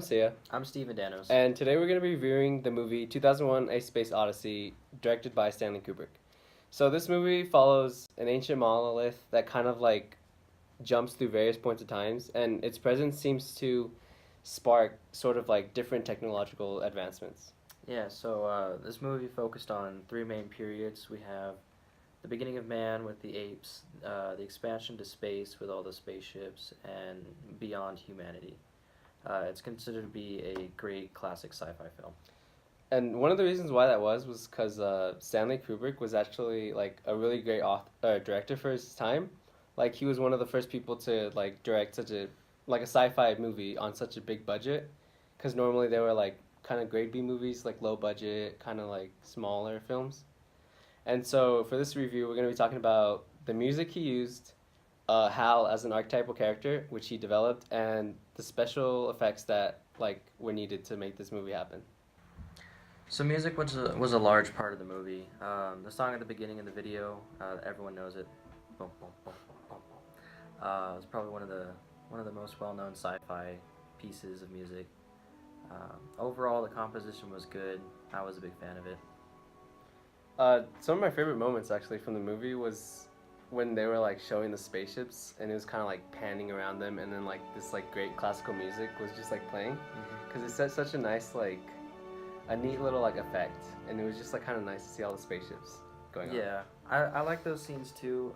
Sia. I'm Steven Danos. And today we're going to be reviewing the movie 2001 A Space Odyssey, directed by Stanley Kubrick. So this movie follows an ancient monolith that kind of like jumps through various points of times, and its presence seems to spark sort of like different technological advancements. Yeah, so this movie focused on three main periods. We have the beginning of man with the apes, the expansion to space with all the spaceships, and beyond humanity. It's considered to be a great classic sci-fi film. And one of the reasons why that was because Stanley Kubrick was actually like a really great director for his time. Like he was one of the first people to like direct such a sci-fi movie on such a big budget, because normally they were like kind of grade B movies, like low budget, kind of like smaller films. And so for this review, we're going to be talking about the music he used, Hal as an archetypal character, which he developed, and the special effects that like were needed to make this movie happen. So music was a large part of the movie. The song at the beginning of the video, everyone knows it. Boom, boom, boom, boom, boom. It's probably one of the most well-known sci-fi pieces of music. Overall, the composition was good. I was a big fan of it. Some of my favorite moments actually from the movie was when they were like showing the spaceships, and it was kind of like panning around them, and then like this like great classical music was just like playing, because it set such a nice like a neat little like effect, and it was just like kind of nice to see all the spaceships going on. Yeah, I like those scenes too.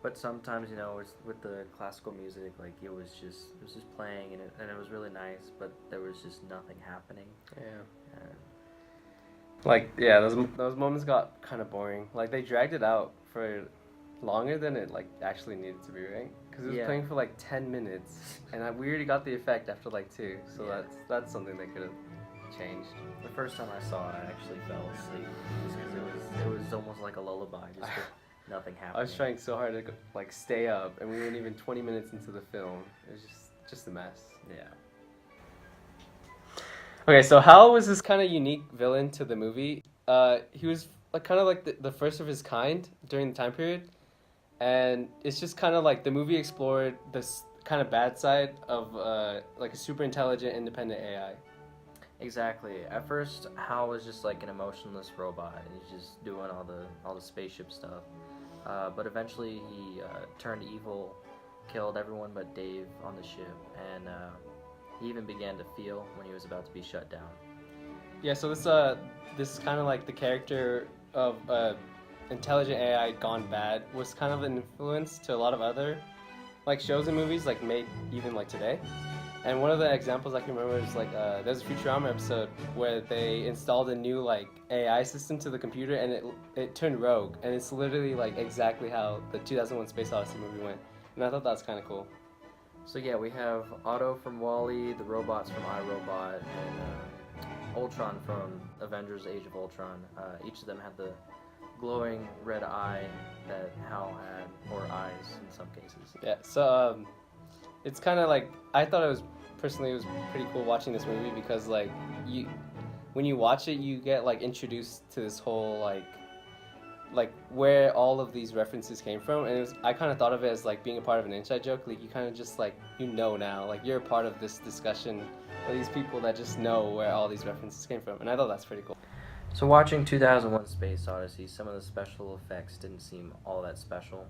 But sometimes, you know, it's with the classical music, like it was just playing, and it was really nice, but there was just nothing happening. Yeah. Like yeah, those moments got kind of boring. Like they dragged it out for longer than it like actually needed to be, right? Because it was playing for like 10 minutes, and we already got the effect after like 2. So that's something they could have changed. The first time I saw it, I actually fell asleep just because it was almost like a lullaby, just with nothing happening. I was trying so hard to like stay up, and we weren't even 20 minutes into the film. It was just a mess. Yeah. Okay, so Hal was this kind of unique villain to the movie. He was like kind of like the first of his kind during the time period, and it's just kind of like the movie explored this kind of bad side of like a super intelligent, independent AI. Exactly. At first, Hal was just like an emotionless robot, and he's just doing all the spaceship stuff. But eventually, he turned evil, killed everyone but Dave on the ship, and he even began to feel when he was about to be shut down. Yeah. So this is kind of like the character of intelligent AI gone bad was kind of an influence to a lot of other like shows and movies like made even like today. And one of the examples I can remember is like there's a Futurama episode where they installed a new like AI system to the computer, and it turned rogue, and it's literally like exactly how the 2001 Space Odyssey movie went, and I thought that was kind of cool. So yeah, we have Otto from WALL-E, the robots from iRobot, and Ultron from Avengers: Age of Ultron. Each of them had the glowing red eye that Hal had, or eyes in some cases. Yeah. So it's kind of like I thought it was pretty cool watching this movie, because like when you watch it, you get like introduced to this whole like where all of these references came from, and I kind of thought of it as like being a part of an inside joke. Like you kind of just like now, like you're a part of this discussion with these people that just know where all these references came from, and I thought that's pretty cool. So watching 2001 Space Odyssey, some of the special effects didn't seem all that special,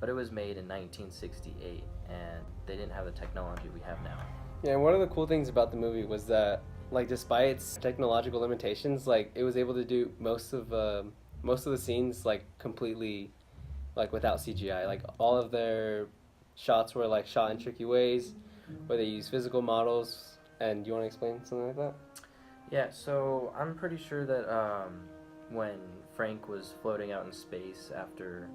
but it was made in 1968, and they didn't have the technology we have now. Yeah, and one of the cool things about the movie was that like despite its technological limitations, like it was able to do most of the scenes like completely like without CGI. Like all of their shots were like shot in tricky ways where they use physical models. And do you want to explain something like that? Yeah, so I'm pretty sure that when Frank was floating out in space after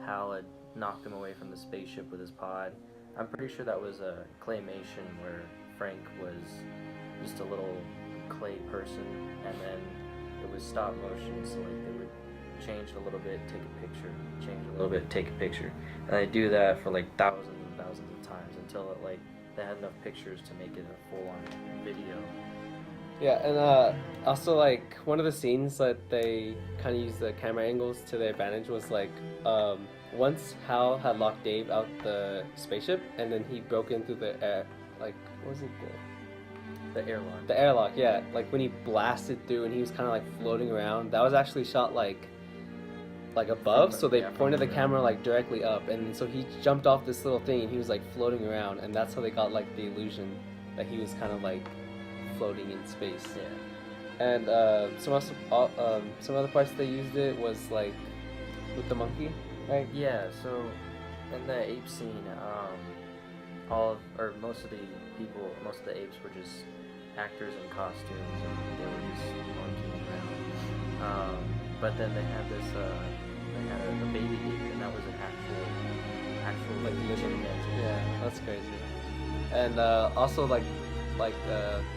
Hal had knocked him away from the spaceship with his pod, I'm pretty sure that was a claymation where Frank was just a little clay person, and then it was stop motion, so like they would change a little bit, take a picture, change a little bit, take a picture, and they do that for like thousands and thousands of times until it, like they had enough pictures to make it a full-on video. Yeah, and also like one of the scenes that they kind of used the camera angles to their advantage was like once Hal had locked Dave out the spaceship, and then he broke in through the like what was it The airlock. the airlock, yeah, like when he blasted through and he was kind of like floating around. That was actually shot like above, so they pointed the camera like directly up, and so he jumped off this little thing and he was like floating around, and that's how they got like the illusion that he was kind of like floating in space. Yeah. And some other parts they used it was like with the monkey, right? Yeah. So in the ape scene, most of the people, most of the apes were just actors in costumes, and they were just monkeying around. But then they had this, they had a baby ape, and that was an actual Like living. chimpanzee. Yeah, that's crazy. And also like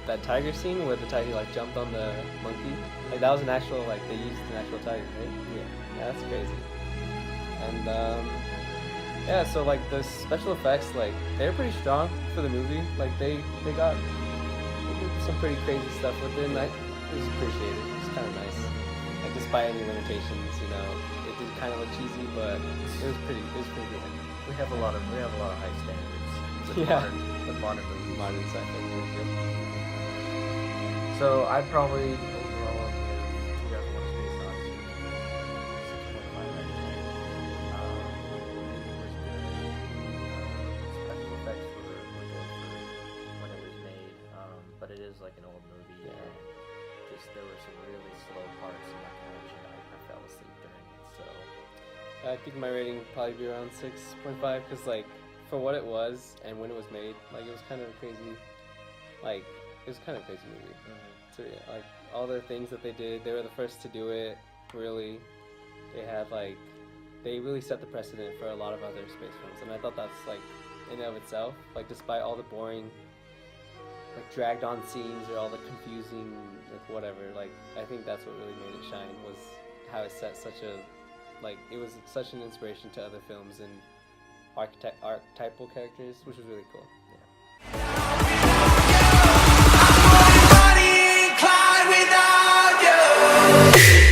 that tiger scene where the tiger like jumped on the monkey, like that was an actual, like they used an actual tiger, right? Yeah, that's crazy. And yeah, so like the special effects, like they're pretty strong for the movie. Like they did some pretty crazy stuff with it, and it was appreciated. It was kind of nice. Like despite any limitations, you know, it did kind of look cheesy, but it was pretty good. We have a lot of high standards. Yeah. With modern movies. Modern sci-fi. So I'd probably overall give 2001: A Space Odyssey 6.5 out of 10. It was good. Special effects were good for when it was made, but it is like an old movie. Yeah. And just there were some really slow parts, and like I mentioned, I fell asleep during it. So I think my rating would probably be around 6.5, because like for what it was and when it was made, like it was kind of crazy. Like it was kind of a crazy movie. So yeah, like all the things that they did, they were the first to do it. Really, they really set the precedent for a lot of other space films, and I thought that's like in and of itself, like despite all the boring, like dragged on scenes or all the confusing, like whatever, like I think that's what really made it shine, was how it set such a, like it was such an inspiration to other films and archetypal characters, which was really cool. Bonnie and Clyde without you.